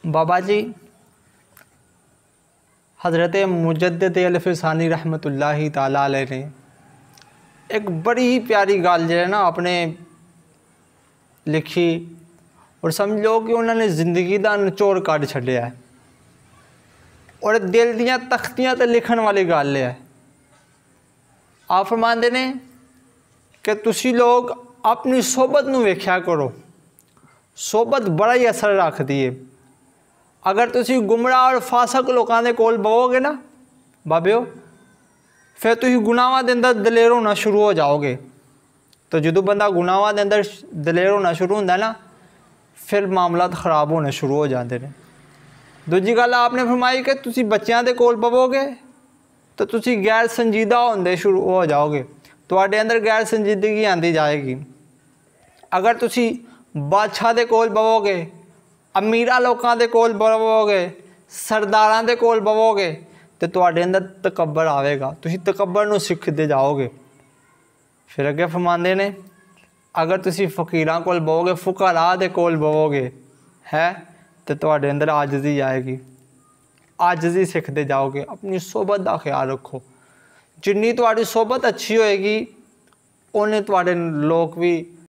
बाबा जी हज़रत मुजद्दिद अल-फ़िसानी रहमतुल्लाहि ताला अलैह ने एक बड़ी ही प्यारी गल जो है ना आपने लिखी और समझ लो कि उन्होंने ज़िंदगी का निचोड़ कढ़ छड्डिया है और दिल दियां तख्तियां ते लिखण वाली गल है। आप फरमाते ने कि तुसी लोग अपनी सोबत नूं वेख्या करो, सोबत बड़ा ही असर रखती है। अगर तुसी गुमराह और फासक लोगों के कोल बवोगे ना बाबिओ, फिर तुसी गुनाहां दे अंदर दलेर होना शुरू हो जाओगे। तो जो बंदा गुनाहां दे अंदर दलेर होना शुरू होंदा ना, फिर मामलात ख़राब होने शुरू हो जाते हैं। दूजी गल आपने फरमाई कि तुसी बच्चों के कोल बवोगे तो तुसी गैर संजीदा होंदे शुरू हो जाओगे, तुहाडे अंदर गैर संजीदगी आती जाएगी। अगर तुसी बादशाह के कोल बवोगे, अमीरा लोगों के कोल बवोगे, सरदारां दे कोल बवोगे तो तुहाडे अंदर तकब्बर आएगा, तुसी तकब्बर नूं सीखते जाओगे। फिर अगे फरमाते ने अगर तुसी फ़कीरां कोल बवोगे, फुकरा दे कोल बवोगे है तो तुहाडे अंदर आजज़ी आएगी, आजज़ी सीखते जाओगे। अपनी सोबत का ख्याल रखो, जिन्नी तुहाडी सोबत अच्छी होएगी उन्ने तुहाडे लोग भी